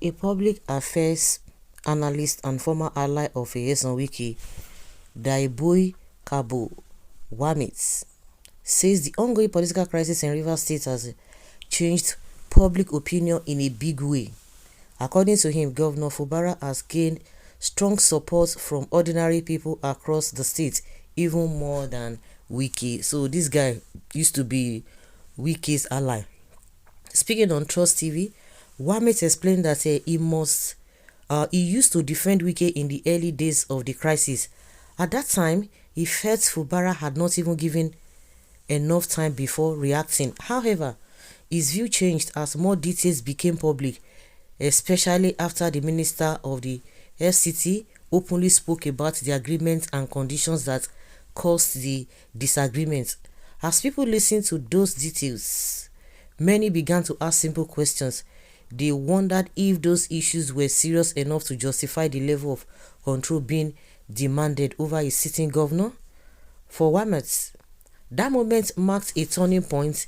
A public affairs analyst and former ally of Nyesom Wike, Daiboy Kabo Wamit, says the ongoing political crisis in Rivers State has changed public opinion in a big way. According to him, Governor Fubara has gained strong support from ordinary people across the state, even more than Wike. So this guy used to be Wike's ally. Speaking on Trust TV, Wamit explained that he used to defend Wike in the early days of the crisis. At that time, he felt Fubara had not even given enough time before reacting. However, his view changed as more details became public, especially after the Minister of the FCT openly spoke about the agreement and conditions that caused the disagreement. As people listened to those details, many began to ask simple questions. They wondered if those issues were serious enough to justify the level of control being demanded over a sitting governor. For Wamit, that moment marked a turning point.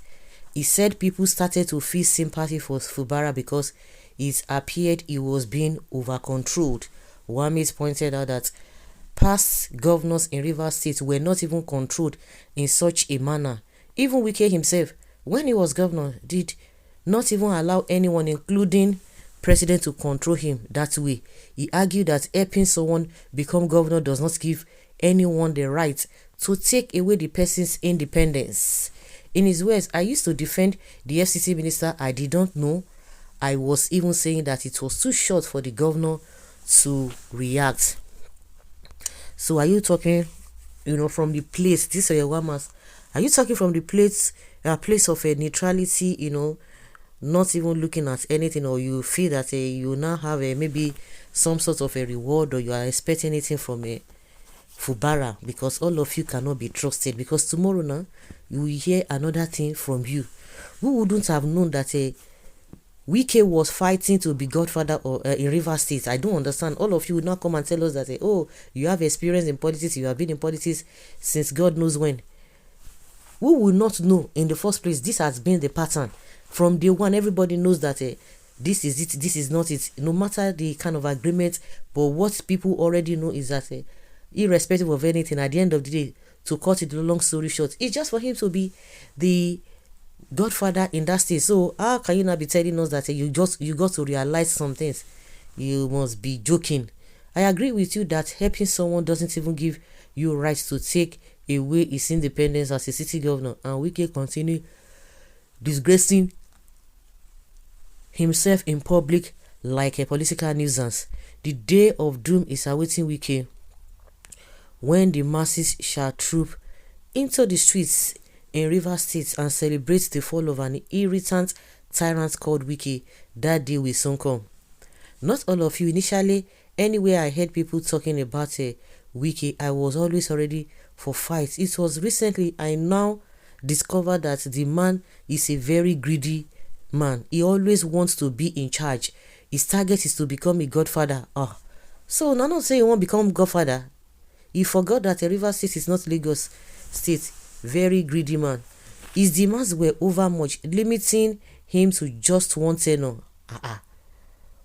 He said people started to feel sympathy for Fubara because it appeared he was being over-controlled. Wamit pointed out that past governors in Rivers State were not even controlled in such a manner. Even Wike himself, when he was governor, did not even allow anyone, including president, to control him that way. He argued that helping someone become governor does not give anyone the right to take away the person's independence. In his words, I used to defend the FCT minister. I did not know. I was even saying that it was too short for the governor to react. So are you talking, from the place, this are your Wamas, are you talking from the place of a neutrality, not even looking at anything, or you feel that you now have maybe some sort of a reward, or you are expecting anything from a Fubara, because all of you cannot be trusted, because tomorrow now you will hear another thing from you. Who wouldn't have known that Wike was fighting to be godfather in Rivers State? I don't understand. All of you would not come and tell us that oh, you have experience in politics, you have been in politics since God knows when. Who would not know in the first place? This has been the pattern from day one. Everybody knows that this is it, this is not it, no matter the kind of agreement. But what people already know is that irrespective of anything, at the end of the day, to cut it long story short, it's just for him to be the godfather in that state. So how can you not be telling us that you got to realize some things? You must be joking. I agree with you that helping someone doesn't even give you rights to take away his independence as a city governor, and Wike continue disgracing himself in public like a political nuisance. The day of doom is awaiting Wike, when the masses shall troop into the streets in Rivers State and celebrate the fall of an irritant tyrant called Wike. That day will soon come. Not all of you. Initially, anywhere I heard people talking about Wike, I was always ready for fights. It was recently I now discovered that the man is a very greedy man. He always wants to be in charge. His target is to become a godfather. So now not say you won't become godfather. He forgot that Rivers State is not Lagos State. Very greedy man. His demands were over much, limiting him to just one tenure.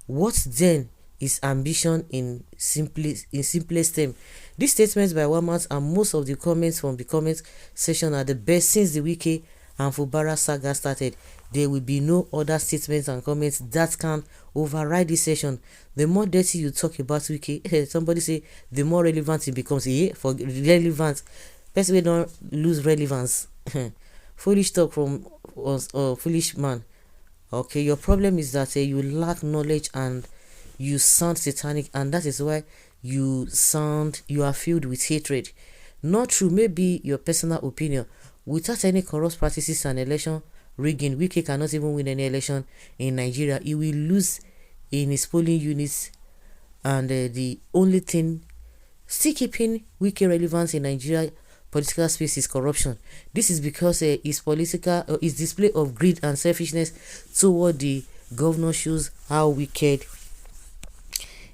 What then is ambition in simplest term? These statements by Wamit and most of the comments from the comment section are the best since the Wike and Fubara saga started. There will be no other statements and comments that can override this session. The more dirty you talk about Wike, somebody say, the more relevant it becomes. For relevant, person we don't lose relevance. Foolish talk from foolish man. Okay, your problem is that you lack knowledge and you sound satanic, and that is why you are filled with hatred. Not true, maybe your personal opinion. Without any corrupt practices and election rigging, Wike cannot even win any election in Nigeria. He will lose in his polling units, and the only thing still keeping Wike relevance in Nigeria political space is corruption. This is because his display of greed and selfishness toward the governor shows how wicked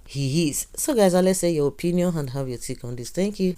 he is. So guys, let's say your opinion and have your take on this. Thank you.